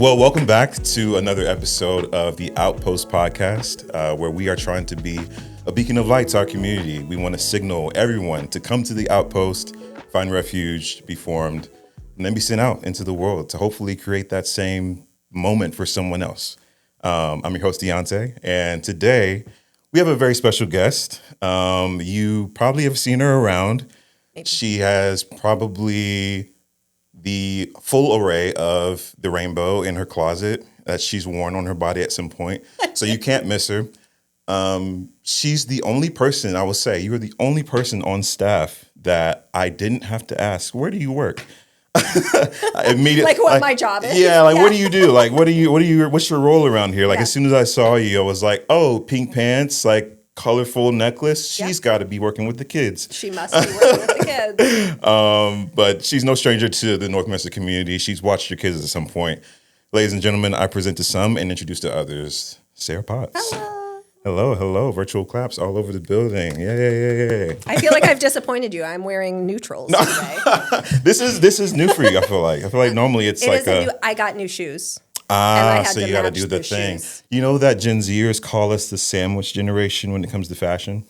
Well, welcome back to another episode of the Outpost podcast, where we are trying to be a beacon of light to our community. We want to signal everyone to come to the Outpost, find refuge, be formed, and then be sent out into the world to hopefully create that same moment for someone else. I'm your host, Deontay, and today we have a very special guest. You probably have seen her around. Maybe. She has probably the full array of the rainbow in her closet that she's worn on her body at some point. So you can't miss her. She's the only person, I will say, you are the only person on staff that I didn't have to ask, where do you work? Immediately, like what my job is. Yeah, what do you do? Like, what's your role around here? Like, as soon as I saw you, I was like, oh, pink pants, like colorful necklace. She's got to be working with the kids. She must be working with the kids. But she's no stranger to the Northminster community. She's watched your kids at some point. Ladies and gentlemen, I present to some and introduce to others, Sara Potts. Hello. Virtual claps all over the building. Yay. I feel like I've disappointed you. I'm wearing neutrals today. This is new for you, I feel like normally it's I got new shoes. So you got to do the thing. Shoes. You know that Gen Zers call us the sandwich generation when it comes to fashion?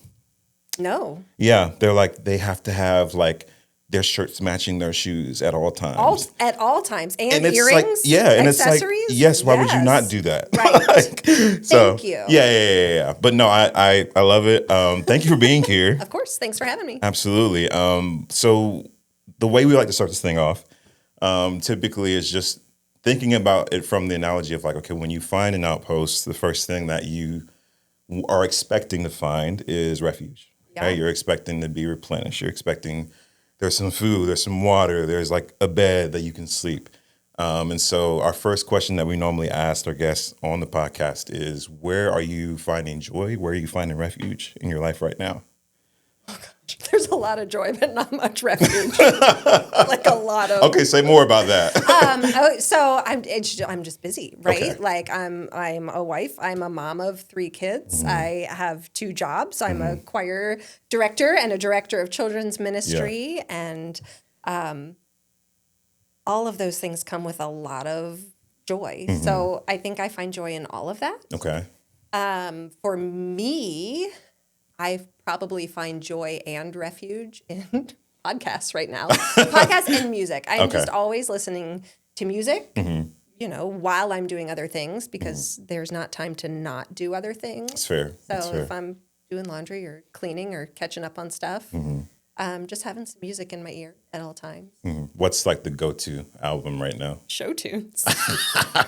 No. Yeah, they're like, they have to have like their shirts matching their shoes at all times. At all times. And it's earrings, like, and accessories? It's like, yes, why would you not do that? Right. Thank you. Yeah. But no, I love it. Thank you for being here. Of course. Thanks for having me. Absolutely. So the way we like to start this thing off typically is just thinking about it from the analogy of like, okay, when you find an outpost, the first thing that you are expecting to find is refuge. Yeah. Right? You're expecting to be replenished. You're expecting there's some food, there's some water, there's like a bed that you can sleep. And so our first question that we normally ask our guests on the podcast is, where are you finding joy? Where are you finding refuge in your life right now? Oh, gosh. There's a lot of joy, but not much refuge. Like a lot of. Okay, say more about that. So I'm just busy, right? Okay. Like I'm a wife. I'm a mom of 3 kids. Mm-hmm. I have 2 jobs. I'm a choir director and a director of children's ministry, and all of those things come with a lot of joy. Mm-hmm. So I think I find joy in all of that. Okay. For me, I probably find joy and refuge in podcasts right now. Podcasts and music. I'm just always listening to music, while I'm doing other things, because there's not time to not do other things. That's fair. So if I'm doing laundry or cleaning or catching up on stuff, just having some music in my ear at all times. Mm-hmm. What's like the go-to album right now? Show tunes.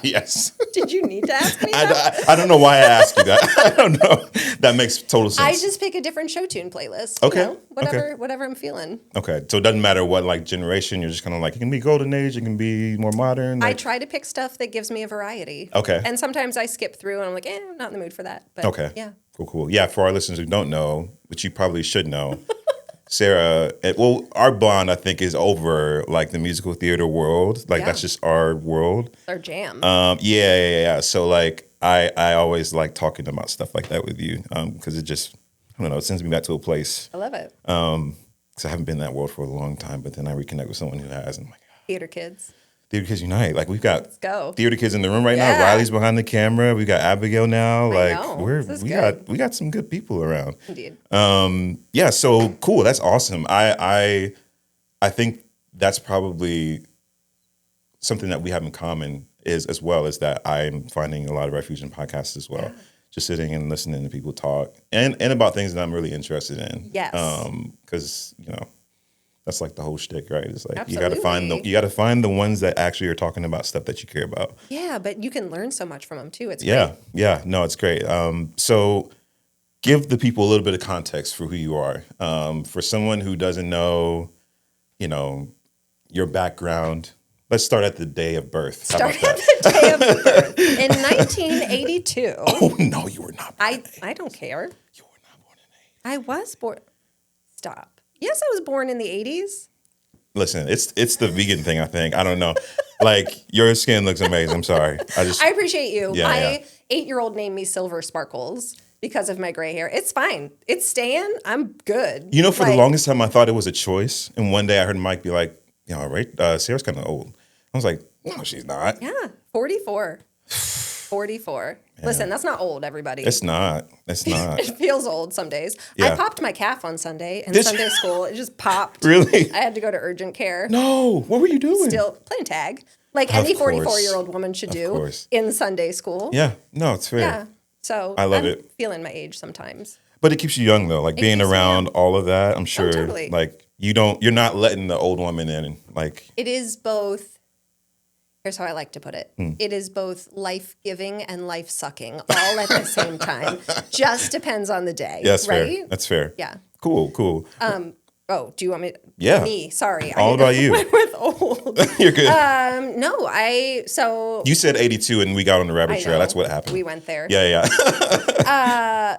Yes. Did you need to ask me that? I don't know why I asked you that. I don't know. That makes total sense. I just pick a different show tune playlist. Okay. Whatever I'm feeling. Okay. So it doesn't matter what like generation, you're just kind of like, it can be golden age, it can be more modern. Like... I try to pick stuff that gives me a variety. Okay. And sometimes I skip through and I'm like, I'm not in the mood for that. But yeah. Cool. Yeah, for our listeners who don't know, which you probably should know, Sara, our bond, I think, is over like the musical theater world. Like that's just our world. It's our jam. Yeah. So like I always like talking about stuff like that with you because it just, I don't know, it sends me back to a place. I love it. Because I haven't been in that world for a long time, but then I reconnect with someone who has, and I'm like, Theater Kids. Theater Kids Unite. Like we've got Let's go. Theater Kids in the room right now. Riley's behind the camera. We got Abigail now. We got some good people around. Indeed. Yeah, so cool. That's awesome. I think that's probably something that we have in common is that I'm finding a lot of refuge in podcasts as well. Yeah. Just sitting and listening to people talk and about things that I'm really interested in. Yes. Because, that's like the whole shtick, right? It's like Absolutely. you got to find the ones that actually are talking about stuff that you care about. Yeah, but you can learn so much from them too. It's great. Yeah. Yeah. No, it's great. So give the people a little bit of context for who you are. For someone who doesn't know, your background. Let's start at the day of birth. Start at the day of birth. In 1982. Oh, no, you were not born in I don't care. You were not born in 80s. I was born. Stop. Yes, I was born in the 80s. Listen, it's the vegan thing, I think. I don't know. Like, your skin looks amazing. I'm sorry. I appreciate you. Yeah, my 8-year-old named me Silver Sparkles because of my gray hair. It's fine. It's staying. I'm good. For the longest time, I thought it was a choice. And one day I heard Mike be like, all right, Sarah's kind of old. I was like, No, she's not. Yeah, 44. 44. Yeah. Listen, that's not old, everybody. It's not. It's not. It feels old some days. Yeah. I popped my calf on Sunday in Sunday school. It just popped. Really? I had to go to urgent care. No. What were you doing? Still playing tag. Like any 44-year-old woman should do in Sunday school. Yeah. No, it's fair. Yeah. So I love it. Feeling my age sometimes. But it keeps you young though. Like being around all of that, I'm sure totally. like you're not letting the old woman in. Like it is both. Here's how I like to put it. It is both life-giving and life-sucking all at the same time. Just depends on the day. Yeah, that's right? fair. That's fair. Yeah. Cool. Oh, do you want me? Yeah. Me. Sorry. All about you. With old. You're good. No, You said 82 and we got on the rabbit trail. That's what happened. We went there. Yeah.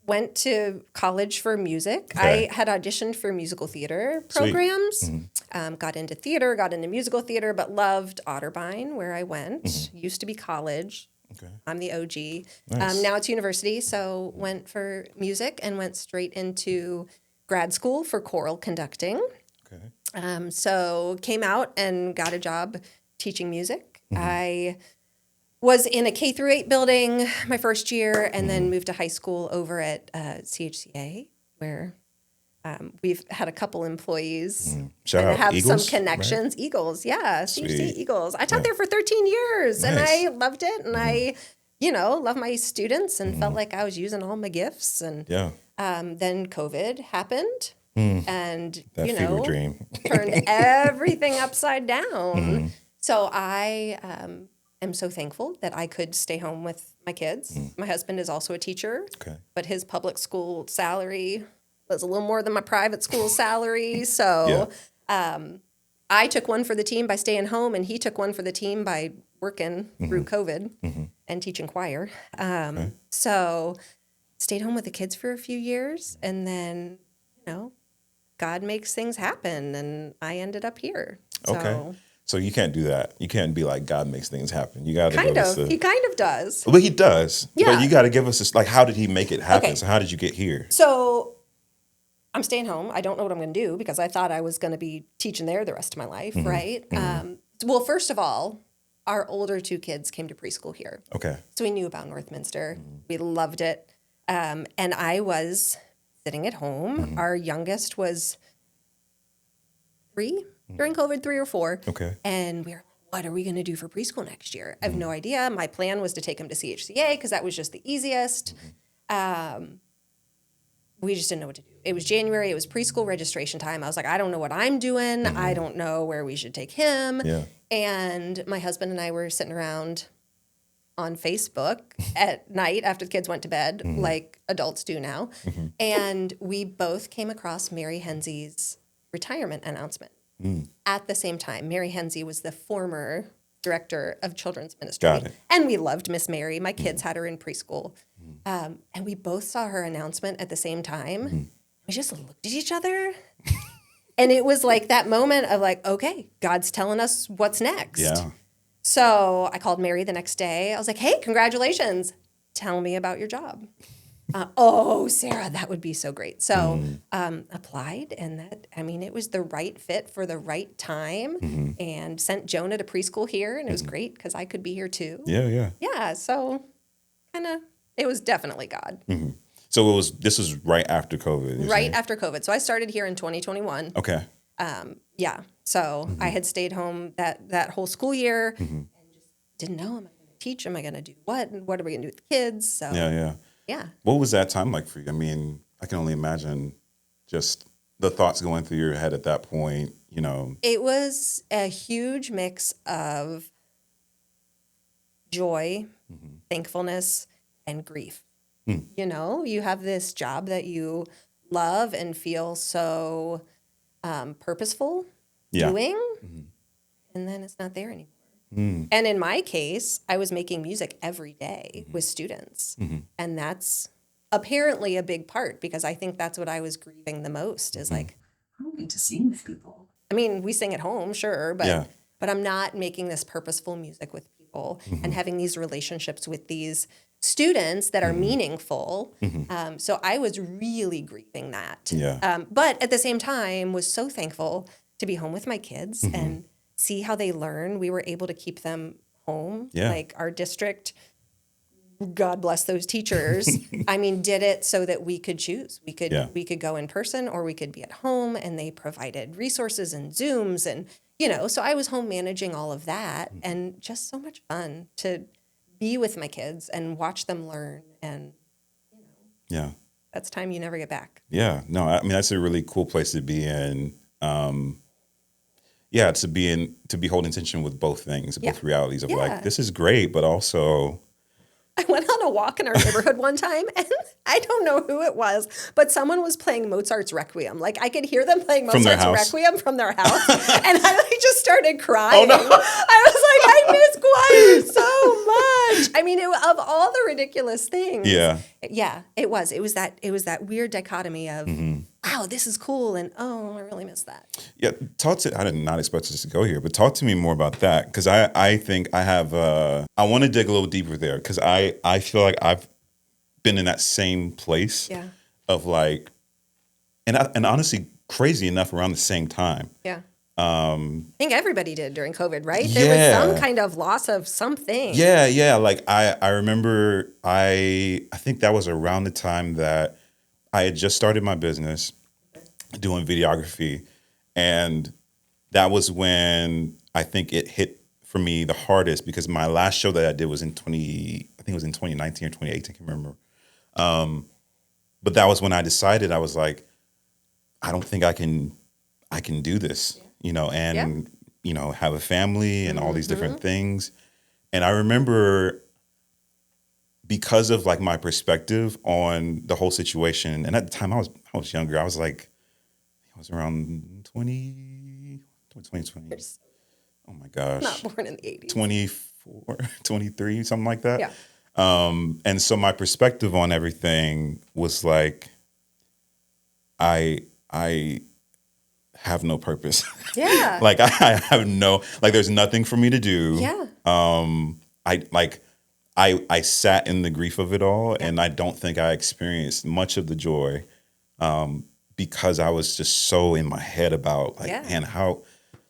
Went to college for music. Okay. I had auditioned for musical theater programs. Got into theater, got into musical theater, but loved Otterbein, where I went. Used to be college. Okay. I'm the OG. Nice. Now it's university, so went for music and went straight into grad school for choral conducting. Okay. So came out and got a job teaching music. I was in a K-8 building my first year and then moved to high school over at CHCA, where we've had a couple employees. Shout out have Eagles, some connections. Right? Eagles, yeah. CHCA Eagles. I taught there for 13 years and I loved it. And I, love my students and felt like I was using all my gifts. And then COVID happened. And, that fever dream. turned everything upside down. So I am so thankful that I could stay home with my kids. My husband is also a teacher, but his public school salary was a little more than my private school salary. So I took one for the team by staying home, and he took one for the team by working through COVID and teaching choir. So stayed home with the kids for a few years, and then, God makes things happen, and I ended up here. So, So you can't do that. You can't be like, God makes things happen. You got to give us He kind of does. Well, he does. Yeah. But you got to give us this, like, how did he make it happen? Okay. So how did you get here? So I'm staying home. I don't know what I'm going to do because I thought I was going to be teaching there the rest of my life, right? Well, first of all, our older two kids came to preschool here. Okay. So we knew about Northminster. We loved it. And I was sitting at home. Our youngest was 3 during COVID, 3 or 4. Okay. And we were, what are we going to do for preschool next year? I have no idea. My plan was to take him to CHCA because that was just the easiest. We just didn't know what to do. It was January. It was preschool registration time. I was like, I don't know what I'm doing. I don't know where we should take him. Yeah. And my husband and I were sitting around on Facebook at night after the kids went to bed, like adults do now. And we both came across Mary Hensey's retirement announcement at the same time. Mary Hensey was the former director of children's ministry. Got it. And we loved Miss Mary. My kids had her in preschool. And we both saw her announcement at the same time. We just looked at each other. And it was like that moment of like, okay, God's telling us what's next. Yeah. So I called Mary the next day. I was like, hey, congratulations. Tell me about your job. Oh, Sarah, that would be so great. So applied, and it was the right fit for the right time, and sent Jonah to preschool here, and it was great because I could be here too. Yeah. So it was definitely God. So this was right after COVID. Right after COVID. So I started here in 2021. Okay. Yeah. So I had stayed home that whole school year and just didn't know, am I going to teach? Am I going to do what? And what are we going to do with the kids? So yeah. What was that time like for you? I mean, I can only imagine just the thoughts going through your head at that point, It was a huge mix of joy, thankfulness, and grief. You have this job that you love and feel so purposeful doing, and then it's not there anymore. And in my case, I was making music every day with students. And that's apparently a big part because I think that's what I was grieving the most is like, I don't get to sing with people. I mean, we sing at home, sure, but I'm not making this purposeful music with people and having these relationships with these students that are meaningful. So I was really grieving that. But at the same time was so thankful to be home with my kids and see how they learn. We were able to keep them home. Yeah. Like our district, God bless those teachers. I mean, did it so that we could choose. We could go in person or we could be at home, and they provided resources and Zooms and, so I was home managing all of that, and just so much fun to be with my kids and watch them learn. And, Yeah. that's time you never get back. Yeah. No, I mean, that's a really cool place to be in. To be holding tension with both things, both realities of like, this is great, but also I went on a walk in our neighborhood one time, and I don't know who it was, but someone was playing Mozart's Requiem. Like, I could hear them playing Mozart's Requiem from their house, and I just started crying. Oh, no. I was like, I miss choir so much. I mean, of all the ridiculous things. Yeah. Yeah, it was. It was that weird dichotomy of, wow, this is cool, and oh, I really miss that. Yeah, I did not expect us to go here, but talk to me more about that, because I think I have, I want to dig a little deeper there, because I feel like I've been in that same place of like, and honestly, crazy enough around the same time. Yeah. I think everybody did during COVID, right? There was some kind of loss of something. Yeah. Like I remember, I think that was around the time that I had just started my business doing videography. And that was when I think it hit for me the hardest, because my last show that I did was in 2019 or 2018, I can't remember. But that was when I decided, I was like, I don't think I can do this, and, have a family and all these different things. And I remember, because of like my perspective on the whole situation, and at the time I was younger, I was around 2020. Oh my gosh. Not born in the 80s. 24, 23, something like that. Yeah. And so my perspective on everything was like, I have no purpose. Yeah. Like I have there's nothing for me to do. Yeah. I sat in the grief of it all, and I don't think I experienced much of the joy, because I was just so in my head about man, how,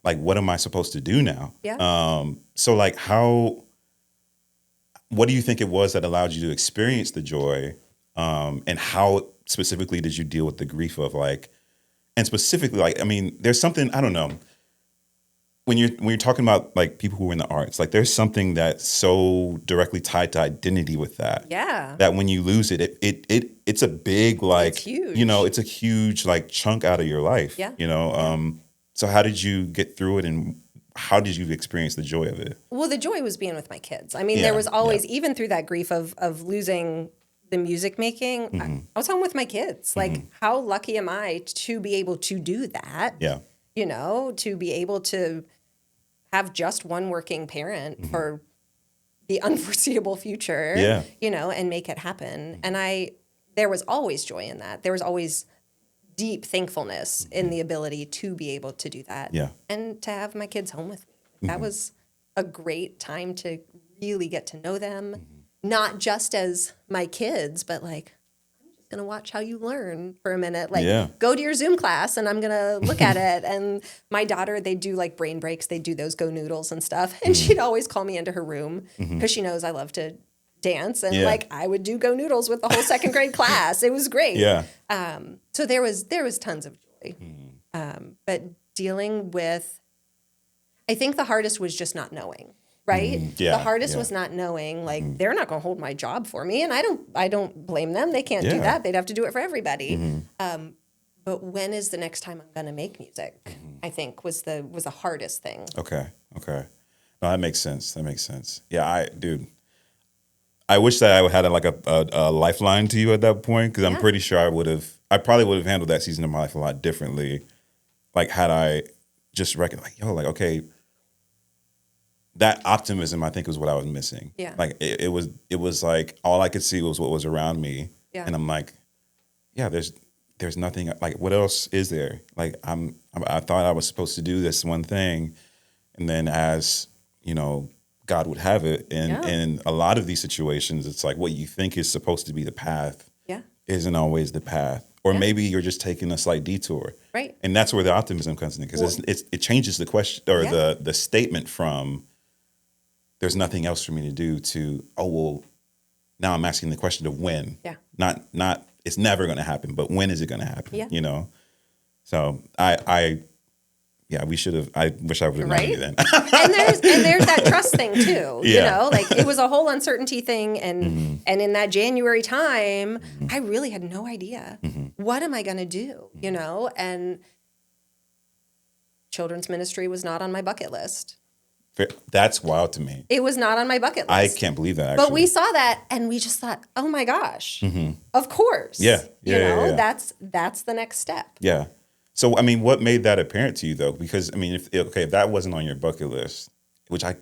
what am I supposed to do now? Yeah. So what do you think it was that allowed you to experience the joy? And how specifically did you deal with the grief of and specifically, I mean, there's something, I don't know, when you're talking about people who are in the arts, there's something that's so directly tied to identity with that. Yeah. That when you lose it, it's a big it's huge. It's a huge chunk out of your life. Yeah. So how did you get through it, and how did you experience the joy of it? Well, the joy was being with my kids. I mean, there was always, even through that grief of losing the music making, I was home with my kids. How lucky am I to be able to do that? Yeah. To be able to have just one working parent for the unforeseeable future, and make it happen. And there was always joy in that. There was always deep thankfulness in the ability to be able to do that. Yeah. And to have my kids home with me. That was a great time to really get to know them, not just as my kids, but I'm just going to watch how you learn for a minute. Go to your Zoom class and I'm going to look at it. And my daughter, they do brain breaks. They do those Go Noodles and stuff. And she'd always call me into her room because she knows I love to dance. And I would do Go Noodles with the whole second grade class. It was great. Yeah. So there was tons of joy. But dealing with, I think the hardest was just not knowing. Right? Yeah, the hardest was not knowing, they're not going to hold my job for me. And I don't blame them. They can't do that. They'd have to do it for everybody. But when is the next time I'm going to make music? I think was the hardest thing. Okay. No, that makes sense. Yeah, I wish that I had a lifeline to you at that point, because I'm pretty sure I probably would have handled that season of my life a lot differently. Had I just reckoned, okay, that optimism, I think, was what I was missing. Yeah. It was all I could see was what was around me. Yeah. And I'm there's nothing, what else is there? I thought I was supposed to do this one thing. And then as, God would have it. And in a lot of these situations, it's what you think is supposed to be the path isn't always the path. or maybe you're just taking a slight detour. Right. And that's where the optimism comes in, because it changes the question or the statement from there's nothing else for me to do to, oh, well, now I'm asking the question of when. Yeah. Not it's never going to happen, but when is it going to happen? Yeah. You know? So I wish I would have known you then. and there's that trust thing too. Yeah. You know, like it was a whole uncertainty thing, and in that January time, I really had no idea. What am I going to do? You know, and children's ministry was not on my bucket list. That's wild to me. It was not on my bucket list. I can't believe that, actually. But we saw that and we just thought, oh my gosh, of course. Yeah. You know, that's the next step. Yeah. So, I mean, what made that apparent to you, though? Because, I mean, if that wasn't on your bucket list, which I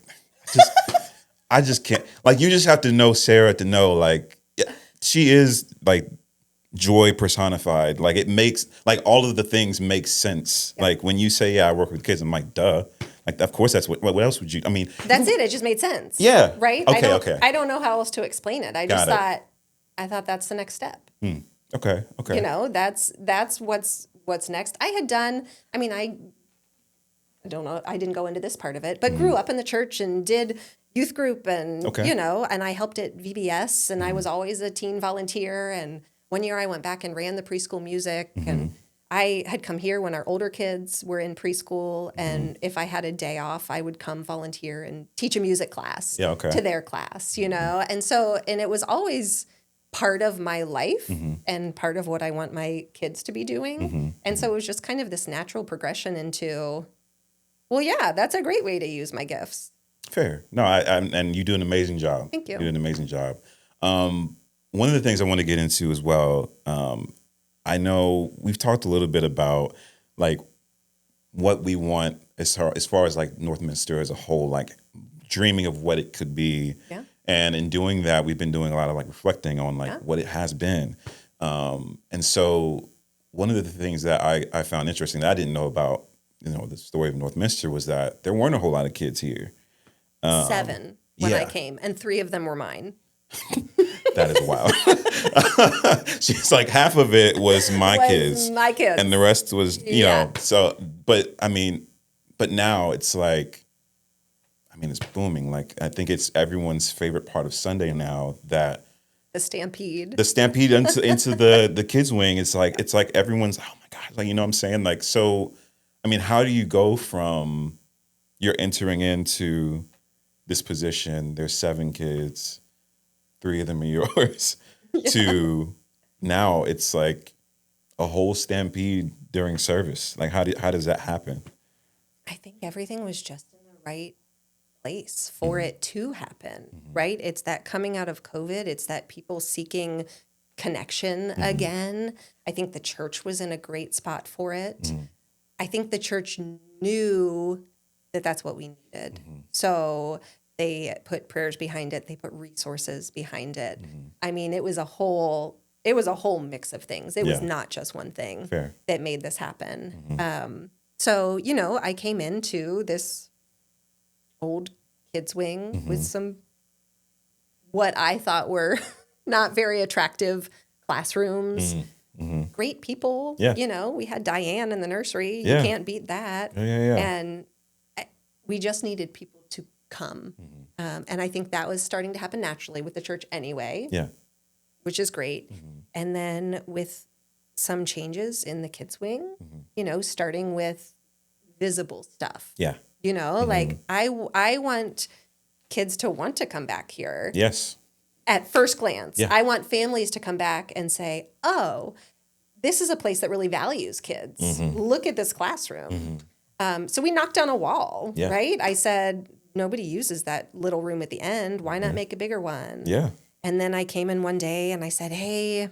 just can't, like, you just have to know Sara to know, like, she is, like, joy personified. Like, it makes, like, all of the things make sense. Yeah. Like, when you say, yeah, I work with kids, I'm like, duh. Like, of course, that's what else would you, I mean. That's it. It just made sense. Yeah. Right? Okay. I don't know how else to explain it. I thought that's the next step. Okay. You know, that's what's next. I had done, I mean, I don't know, I didn't go into this part of it, but grew up in the church and did youth group and, you know, and I helped at VBS and I was always a teen volunteer. And one year I went back and ran the preschool music and I had come here when our older kids were in preschool. And if I had a day off, I would come volunteer and teach a music class to their class, you know? And so, and it was always part of my life and part of what I want my kids to be doing. And so it was just kind of this natural progression into, well, yeah, that's a great way to use my gifts. Fair. No, and you do an amazing job. Thank you. You do an amazing job. One of the things I want to get into as well, I know we've talked a little bit about like what we want as far as like Northminster as a whole, like dreaming of what it could be. Yeah. And in doing that, we've been doing a lot of like reflecting on like what it has been. And so one of the things that I found interesting that I didn't know about, you know, the story of Northminster was that there weren't a whole lot of kids here. 7 when I came, and 3 of them were mine. That is wild. She's like, half of it was my kids. And the rest was, you know, so, but I mean, but now it's like, I mean, it's booming. Like, I think it's everyone's favorite part of Sunday now that the stampede into the kids wing. It's like everyone's, oh my God, like, you know what I'm saying? Like, so, I mean, how do you go from you're entering into this position, there's 7 kids, 3 of them are yours, to now it's like a whole stampede during service. Like, how does that happen? I think everything was just in the right place for it to happen, right? It's that coming out of COVID. It's that people seeking connection again. I think the church was in a great spot for it. I think the church knew that that's what we needed. So they put prayers behind it. They put resources behind it. I mean, it was a whole mix of things. It was not just one thing that made this happen. So, you know, I came into this old kids wing with some, what I thought were not very attractive classrooms, great people. You know, we had Diane in the nursery. You can't beat that. And we just needed people to come. And I think that was starting to happen naturally with the church anyway, which is great. And then with some changes in the kids wing, you know, starting with visible stuff. You know, like I want kids to want to come back here. At first glance, I want families to come back and say, oh, this is a place that really values kids. Look at this classroom. So we knocked down a wall, right? I said, nobody uses that little room at the end. Why not make a bigger one? And then I came in one day and I said, hey,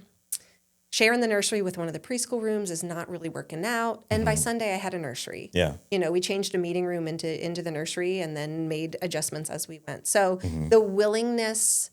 sharing the nursery with one of the preschool rooms is not really working out. And by Sunday, I had a nursery. You know, we changed a meeting room into the nursery and then made adjustments as we went. So the willingness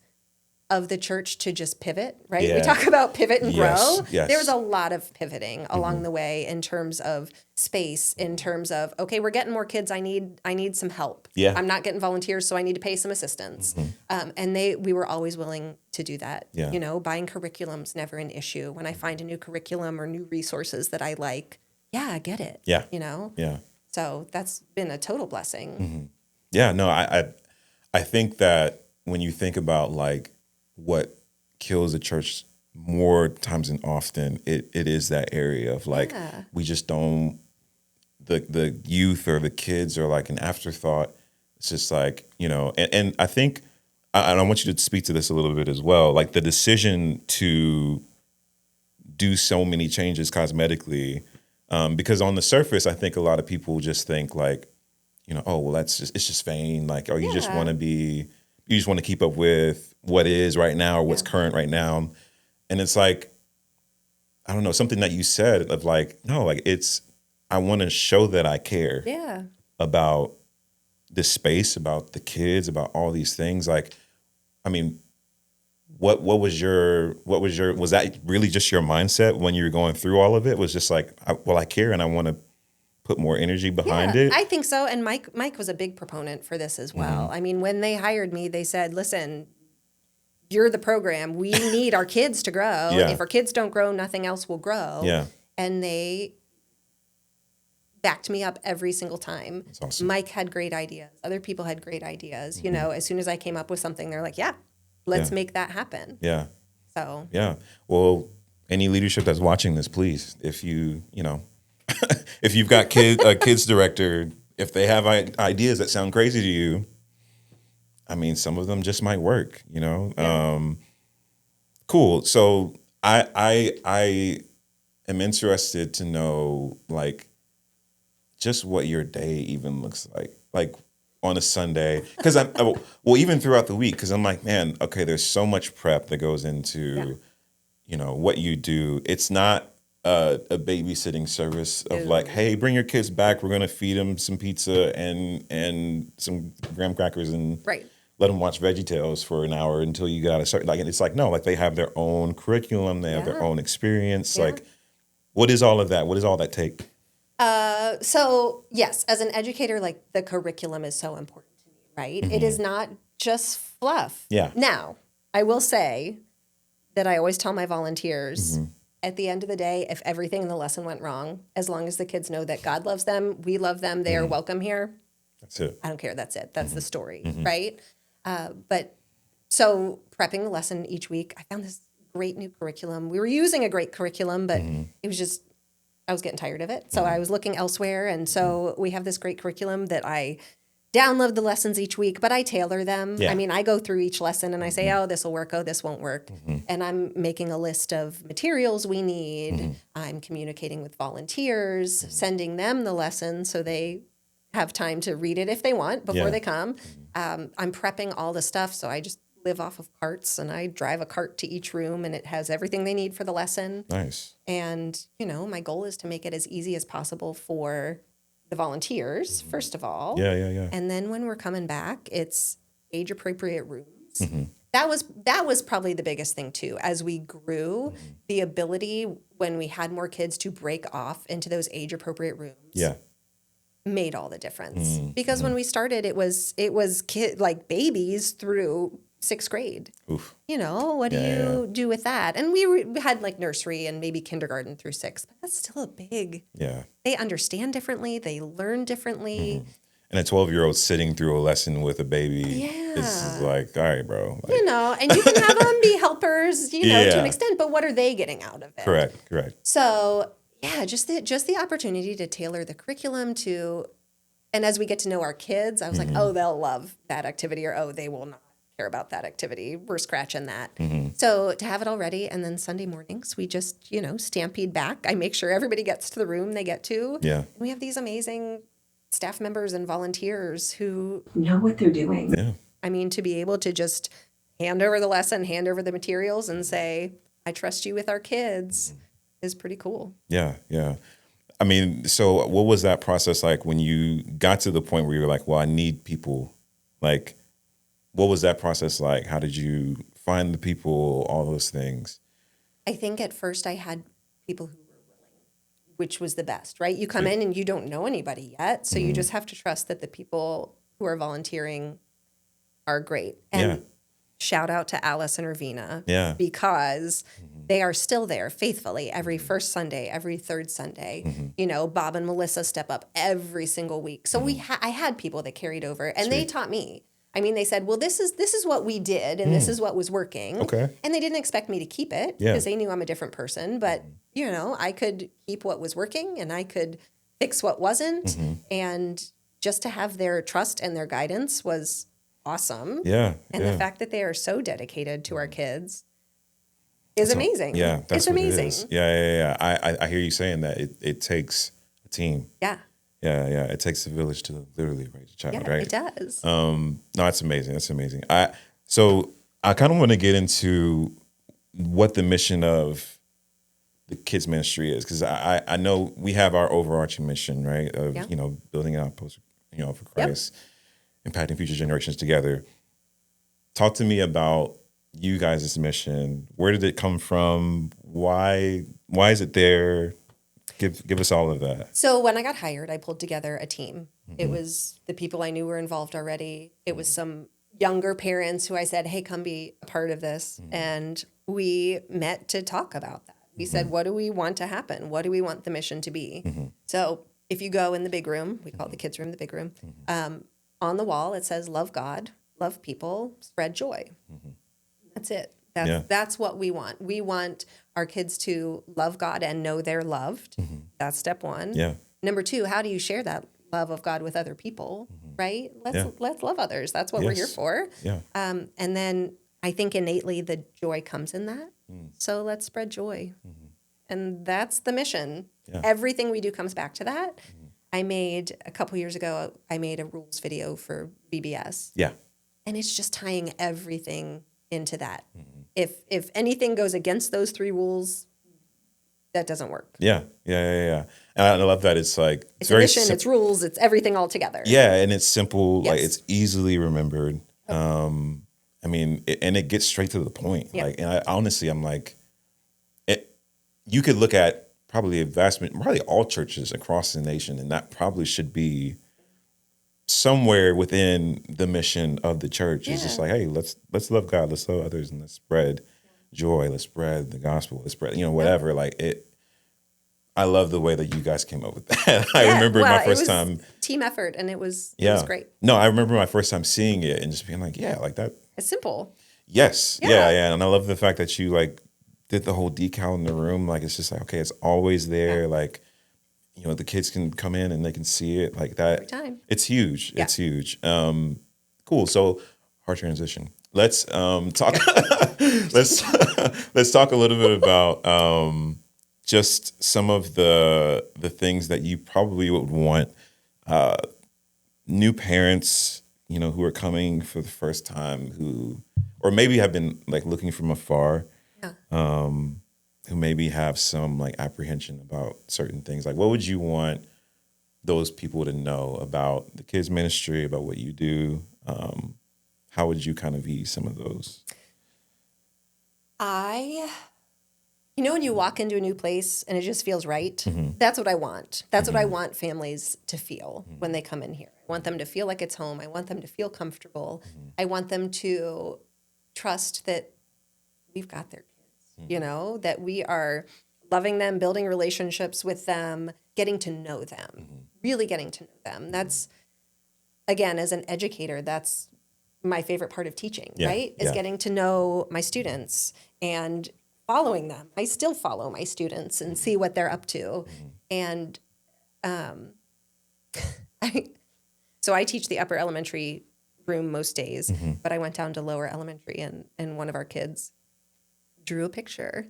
of the church to just pivot, right? We Yeah. talk about pivot and Yes, grow. yes. There was a lot of pivoting along the way in terms of space, in terms of, okay, we're getting more kids. I need some help. Yeah. I'm not getting volunteers, so I need to pay some assistance. And we were always willing to do that. Yeah. You know, buying curriculum's never an issue. When I find a new curriculum or new resources that I like, yeah, I get it. Yeah. You know? Yeah. So that's been a total blessing. Yeah, no, I think that when you think about like what kills a church more times than often, it is that area of like we just don't the youth or the kids are like an afterthought. It's just like, you know, and I think and I want you to speak to this a little bit as well. Like the decision to do so many changes cosmetically, because on the surface, I think a lot of people just think like, you know, oh, well, it's just vain. Like, or you just want to keep up with what is right now or what's current right now. And it's like, I don't know, something that you said of like, no, like I want to show that I care about this space, about the kids, about all these things. Like, I mean, was that really just your mindset when you were going through all of it? Was just like, I care and I want to put more energy behind it? I think so. And Mike was a big proponent for this as well. I mean, when they hired me, they said, listen, you're the program. We need our kids to grow. If our kids don't grow, nothing else will grow. Yeah. And they backed me up every single time. That's awesome. Mike had great ideas. Other people had great ideas. You know, as soon as I came up with something, they're like, let's make that happen. Yeah. So. Yeah. Well, any leadership that's watching this, please, if you know, if you've got a kids director, if they have ideas that sound crazy to you, I mean, some of them just might work, you know? Yeah. Cool. So I am interested to know, like, just what your day even looks like on a Sunday. Because even throughout the week, because I'm like, man, okay, there's so much prep that goes into, you know, what you do. It's not a babysitting service of like, hey, bring your kids back. We're going to feed them some pizza and some graham crackers and let them watch VeggieTales for an hour until you got to start. Like, it's like, no, like they have their own curriculum. They have their own experience. Like, what is all of that? What does all that take? So yes, as an educator, like the curriculum is so important to me, right? It is not just fluff. Yeah. Now, I will say that I always tell my volunteers, at the end of the day, if everything in the lesson went wrong, as long as the kids know that God loves them, we love them, they are welcome here. That's it. I don't care. That's it. That's the story, right? But so prepping the lesson each week, I found this great new curriculum. We were using a great curriculum, but it was just, I was getting tired of it. So I was looking elsewhere. And so we have this great curriculum that I download the lessons each week, but I tailor them. Yeah. I mean, I go through each lesson and I say, oh, this will work. Oh, this won't work. And I'm making a list of materials we need. I'm communicating with volunteers, sending them the lesson so they have time to read it if they want before they come. I'm prepping all the stuff. So I just live off of carts and I drive a cart to each room and it has everything they need for the lesson. Nice. And, you know, my goal is to make it as easy as possible for the volunteers, first of all. Yeah. And then when we're coming back, it's age appropriate rooms. That was probably the biggest thing too. As we grew, the ability when we had more kids to break off into those age appropriate rooms made all the difference. Because when we started, it was like babies through 6th grade. Oof. You know, what do you do with that? And we had like nursery and maybe kindergarten through 6th, but that's still a big. Yeah. They understand differently. They learn differently. And a 12-year-old sitting through a lesson with a baby is like, all right, bro. Like, you know, and you can have them be helpers, you know, to an extent, but what are they getting out of it? Correct. So yeah, just the opportunity to tailor the curriculum to, and as we get to know our kids, I was like, oh, they'll love that activity, or oh, they will not care about that activity. We're scratching that. So to have it all ready, and then Sunday mornings, we just, you know, stampede back. I make sure everybody gets to the room they get to. Yeah. And we have these amazing staff members and volunteers who know what they're doing. Yeah. I mean, to be able to just hand over the lesson, hand over the materials and say, I trust you with our kids is pretty cool. Yeah. I mean, so what was that process like when you got to the point where you were like, well, I need people? Like, what was that process like? How did you find the people, all those things? I think at first I had people who were willing, which was the best, right? You come in and you don't know anybody yet, so you just have to trust that the people who are volunteering are great. And shout out to Alice and Ravina, because they are still there faithfully every first Sunday, every third Sunday. You know, Bob and Melissa step up every single week. So I had people that carried over, and they taught me. I mean, they said, well, this is what we did, and this is what was working. Okay. And they didn't expect me to keep it because they knew I'm a different person. But, you know, I could keep what was working, and I could fix what wasn't. And just to have their trust and their guidance was awesome. Yeah. And the fact that they are so dedicated to our kids is amazing. Yeah, that's it's amazing. What it is. Yeah. I hear you saying that it takes a team. Yeah. Yeah. It takes a village to literally raise a child, right? It does. No, that's amazing. That's amazing. So I kind of want to get into what the mission of the kids ministry is, because I know we have our overarching mission, right? Of you know, building an outpost, you know, for Christ, impacting future generations together. Talk to me about you guys' mission. Where did it come from? Why is it there? Give us all of that. So when I got hired, I pulled together a team. It was the people I knew were involved already. It was some younger parents who I said, hey, come be a part of this. And we met to talk about that. We said, what do we want to happen? What do we want the mission to be? So if you go in the big room, we call it the kids room, the big room, on the wall, it says, love God, love people, spread joy. That's it. That's what we want. We want our kids to love God and know they're loved. That's step one. Yeah. Number two, how do you share that love of God with other people, right? Let's love others. That's what we're here for. Yeah. And then I think innately the joy comes in that. So let's spread joy. And that's the mission. Yeah. Everything we do comes back to that. I made, a couple years ago, I made a rules video for VBS. Yeah. And it's just tying everything into that. If anything goes against those three rules, that doesn't work. Yeah. And I love that it's like it's very a mission, it's rules, it's everything all together. Yeah, and it's simple, like it's easily remembered. I mean, it gets straight to the point. Like, and I'm like, you could look at probably probably all churches across the nation, and that probably should be somewhere within the mission of the church. It's just like, hey, let's love God, let's love others, and let's spread joy, let's spread the gospel, let's spread, whatever. Like it. I love the way that you guys came up with that. I remember my first time team effort, and it was great. No, I remember my first time seeing it and just being like, like that. It's simple. Yes. Yeah. And I love the fact that you like did the whole decal in the room. Like it's just like, okay, it's always there. Yeah. Like, the kids can come in and they can see it like that. Every time. It's huge. Yeah. It's huge. Cool. So hard transition. Let's talk. let's talk a little bit about just some of the things that you probably would want new parents, who are coming for the first time, or maybe have been like looking from afar, who maybe have some like apprehension about certain things. Like, what would you want those people to know about the kids ministry, about what you do? How would you kind of ease some of those? When you walk into a new place and it just feels right, that's what I want. That's what I want families to feel when they come in here. I want them to feel like it's home. I want them to feel comfortable. I want them to trust that we've got their kids, that we are loving them, building relationships with them, getting to know them, really getting to know them. That's, again, as an educator, that's my favorite part of teaching, right? Is getting to know my students and following them. I still follow my students and see what they're up to. And so I teach the upper elementary room most days, but I went down to lower elementary and one of our kids drew a picture.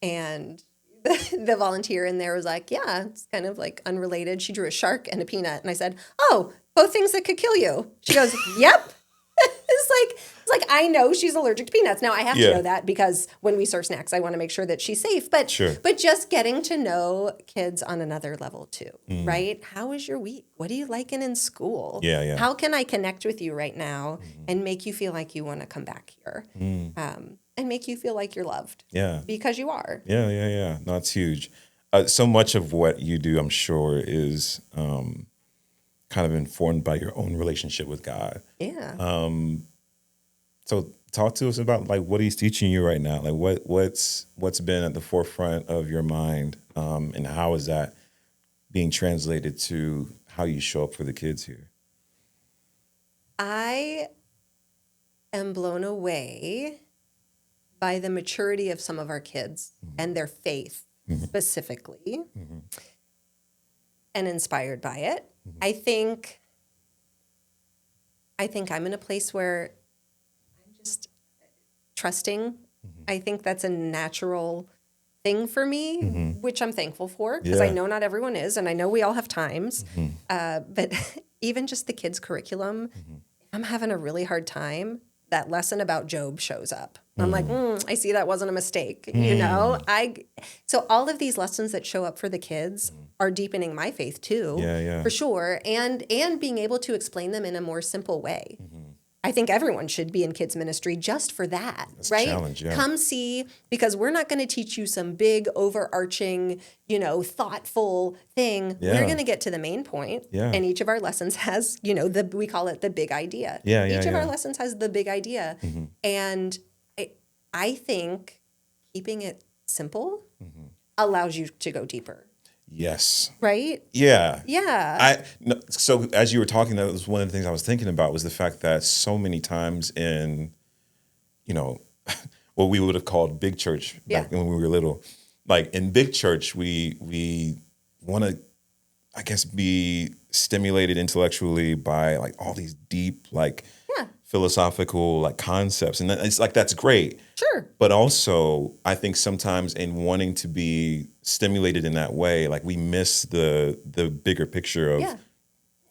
And the volunteer in there was like, yeah, it's kind of like unrelated. She drew a shark and a peanut. And I said, oh, both things that could kill you. She goes, yep. It's like I know she's allergic to peanuts. Now I have to Yeah. know that because when we serve snacks, I want to make sure that she's safe. But Sure. but just getting to know kids on another level too, right? How was your week? What are you liking in school? Yeah, yeah. How can I connect with you right now and make you feel like you want to come back here, and make you feel like you're loved? Yeah. Because you are. Yeah. No, it's huge. So much of what you do, I'm sure, is kind of informed by your own relationship with God. Yeah. So talk to us about like what he's teaching you right now. Like what's been at the forefront of your mind, and how is that being translated to how you show up for the kids here? I am blown away by the maturity of some of our kids and their faith specifically, and inspired by it. I think I'm in a place where I'm just trusting. I think that's a natural thing for me, which I'm thankful for because I Yeah. know not everyone is, and I know we all have times. But even just the kids' curriculum, I'm having a really hard time. That lesson about Job shows up. I'm like, I see that wasn't a mistake. You know, so all of these lessons that show up for the kids are deepening my faith too, Yeah. for sure, and being able to explain them in a more simple way. I think everyone should be in kids ministry just for that, That's right? a challenge, yeah. Come see, because we're not going to teach you some big overarching, thoughtful thing. Yeah. We're going to get to the main point. Yeah. And each of our lessons has, we call it the big idea. Yeah, Each of yeah. our lessons has the big idea. And I think keeping it simple allows you to go deeper, Yes. right? Yeah. Yeah. So as you were talking, that was one of the things I was thinking about was the fact that so many times in, what we would have called big church back when we were little, like in big church, we want to, I guess, be stimulated intellectually by like all these deep, like philosophical like concepts. And it's like, that's great. Sure. But also, I think sometimes in wanting to be stimulated in that way, like we miss the bigger picture of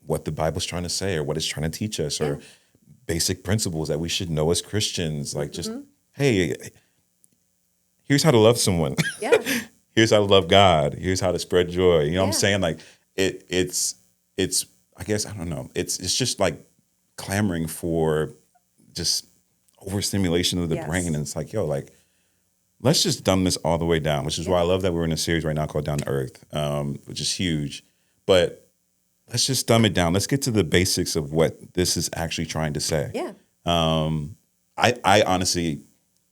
what the Bible's trying to say or what it's trying to teach us or basic principles that we should know as Christians. Like just, hey, here's how to love someone. Yeah. Here's how to love God. Here's how to spread joy. You know what I'm saying? Like it's I guess, I don't know. It's just like clamoring for just overstimulation of the brain. And it's like, like, let's just dumb this all the way down, which is why I love that we're in a series right now called Down to Earth, which is huge. But let's just dumb it down. Let's get to the basics of what this is actually trying to say. Yeah. I honestly,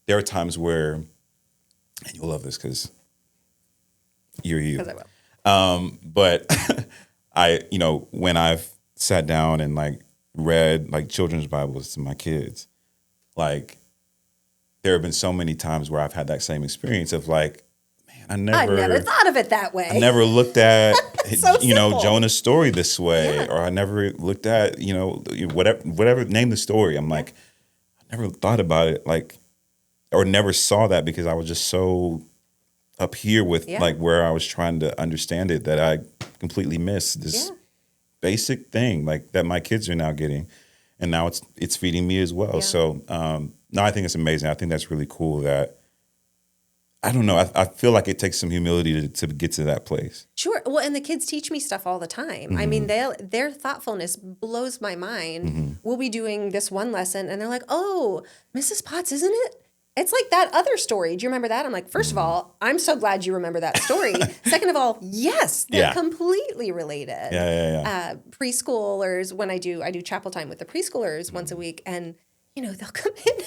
there are times where, and you'll love this because you're you. Because I will. But when I've sat down and like read like children's Bibles to my kids, like there have been so many times where I've had that same experience of like, man, I never thought of it that way. I never looked at simple. Jonah's story this way, or I never looked at whatever name the story. I'm like, I never thought about it like, or never saw that because I was just so up here with like where I was trying to understand it that I completely missed this basic thing like that my kids are now getting, and now it's feeding me as well. Yeah. So no, I think it's amazing. I think that's really cool. That I don't know. I feel like it takes some humility to get to that place. Sure. Well, and the kids teach me stuff all the time. I mean, their thoughtfulness blows my mind. We'll be doing this one lesson, and they're like, "Oh, Mrs. Potts, isn't it? It's like that other story. Do you remember that?" I'm like, first of all, I'm so glad you remember that story. Second of all, yes, they're completely related. Yeah. Preschoolers, when I do chapel time with the preschoolers once a week, and they'll come in,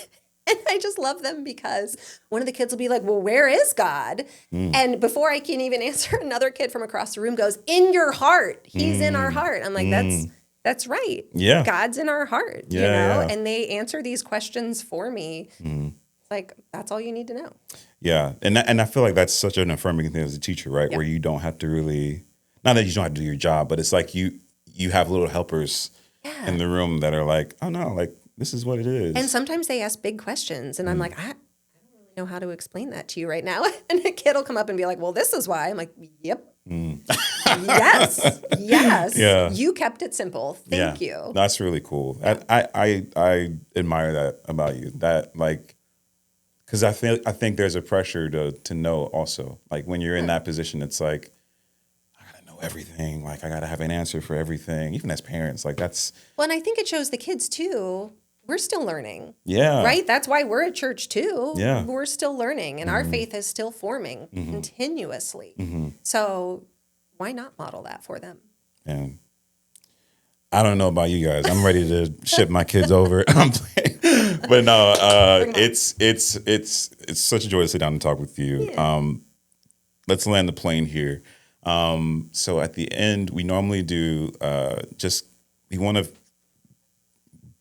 and I just love them because one of the kids will be like, "Well, where is God?" And before I can even answer, another kid from across the room goes, "In your heart. He's in our heart." I'm like, That's right. Yeah. God's in our heart. Yeah. And they answer these questions for me. Like, that's all you need to know. Yeah. And I feel like that's such an affirming thing as a teacher, right? Where you don't have to really, not that you don't have to do your job, but it's like you have little helpers in the room that are like, "Oh no, like this is what it is." And sometimes they ask big questions, and I'm like, I don't really know how to explain that to you right now. And a kid will come up and be like, "Well, this is why." I'm like, "Yep." Yes. Yes. Yeah. You kept it simple. Thank you. That's really cool. Yeah. I admire that about you. That like, because I think there's a pressure to know also. Like when you're in that position, it's like I gotta know everything. Like I gotta have an answer for everything. Even as parents, like that's. Well, and I think it shows the kids too. We're still learning. Yeah. Right? That's why we're at church too. Yeah. We're still learning and our faith is still forming continuously. So why not model that for them? And I don't know about you guys. I'm ready to ship my kids over. I'm playing. But no, it's such a joy to sit down and talk with you. Yeah. Let's land the plane here. So at the end, we normally do we want to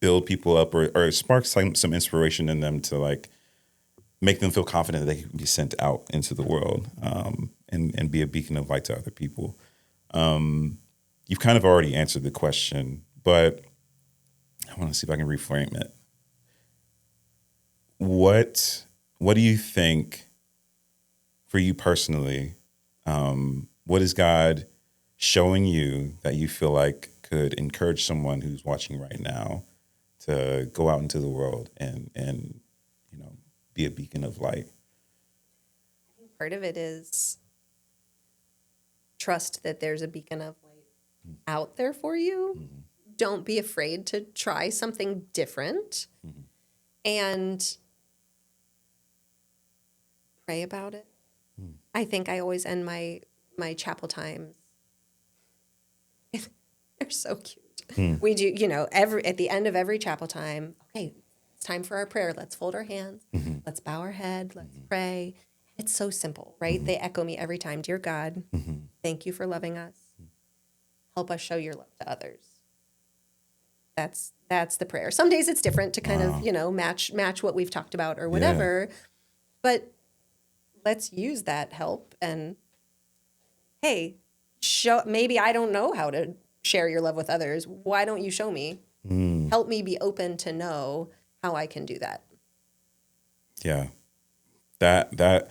build people up or spark some inspiration in them to like make them feel confident that they can be sent out into the world and be a beacon of light to other people. You've kind of already answered the question, but I want to see if I can reframe it. What do you think for you personally? What is God showing you that you feel like could encourage someone who's watching right now to go out into the world and be a beacon of light? Part of it is trust that there's a beacon of light out there for you. Don't be afraid to try something different and pray about it. I think I always end my chapel times. They're so cute. We do, at the end of every chapel time, okay, it's time for our prayer. Let's fold our hands. Let's bow our head. Let's pray. It's so simple, right? They echo me every time. Dear God, thank you for loving us. Help us show your love to others. That's the prayer. Some days it's different to kind of, match what we've talked about or whatever. But let's use that help and hey, maybe I don't know how to share your love with others. Why don't you show me? Help me be open to know how I can do that. Yeah. That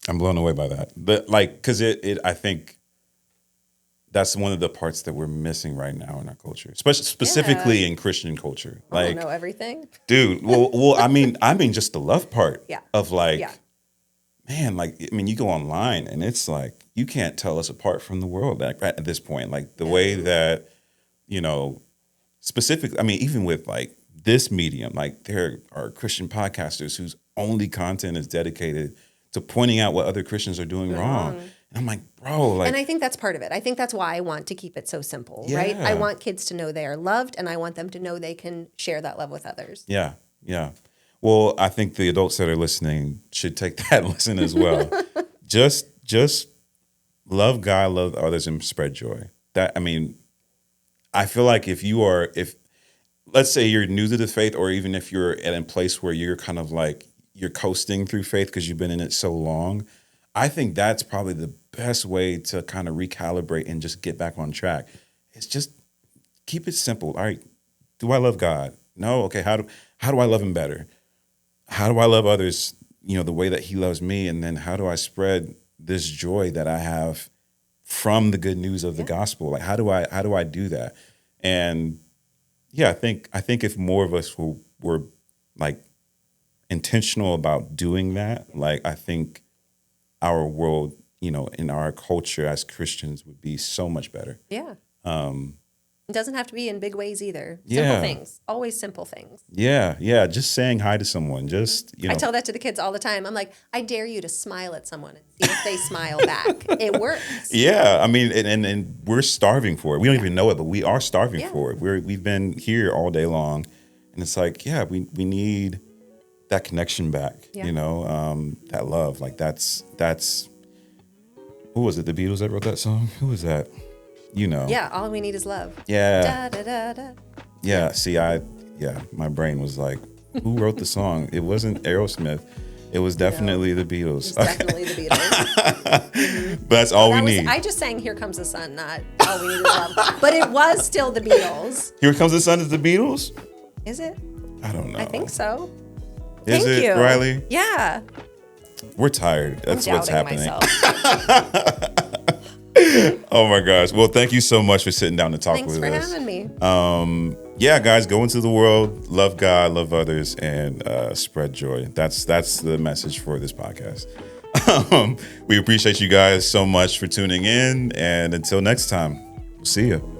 I'm blown away by that. But like, cause I think that's one of the parts that we're missing right now in our culture, especially specifically in Christian culture. I don't know everything. Dude, well, I mean just the love part of like, man, like, I mean, you go online and it's like, you can't tell us apart from the world at this point. Like the way that, specifically, I mean, even with like this medium, like there are Christian podcasters whose only content is dedicated to pointing out what other Christians are doing wrong. And I'm like, bro, like. And I think that's part of it. I think that's why I want to keep it so simple, right? I want kids to know they are loved and I want them to know they can share that love with others. Yeah. Yeah. Well, I think the adults that are listening should take that lesson as well. Just love God, love others, and spread joy. I feel like if let's say you're new to the faith, or even if you're at a place where you're kind of like you're coasting through faith because you've been in it so long, I think that's probably the best way to kind of recalibrate and just get back on track. It's just keep it simple. All right, do I love God? No. Okay, how do I love him better? How do I love others, the way that he loves me? And then how do I spread this joy that I have from the good news of the gospel? Like, how do I do that? And I think if more of us were like intentional about doing that, like, I think our world, in our culture as Christians would be so much better. Yeah. It doesn't have to be in big ways either. Simple things. Always simple things. Yeah. Yeah. Just saying hi to someone. Just, I tell that to the kids all the time. I'm like, I dare you to smile at someone and see if they smile back. It works. Yeah. I mean, and we're starving for it. We don't even know it, but we are starving for it. We've been here all day long. And it's like, we need that connection back, that love. Like that's, who was it? The Beatles that wrote that song? Who was that? Yeah, all we need is love. Yeah. Da, da, da, da. Yeah. See, my brain was like, who wrote the song? It wasn't Aerosmith. It was definitely the Beatles. It was definitely the Beatles. But that's all we need. I just sang Here Comes the Sun, not All We Need Is Love. But it was still the Beatles. Here Comes the Sun is the Beatles? Is it? I don't know. I think so. Is Thank you, Riley? Yeah. We're tired. That's what's happening. Oh my gosh. Well, thank you so much for sitting down to talk Thanks with for us. having me. Yeah, guys, go into the world, love God, love others, and spread joy. That's the message for this podcast. We appreciate you guys so much for tuning in, and until next time, see you.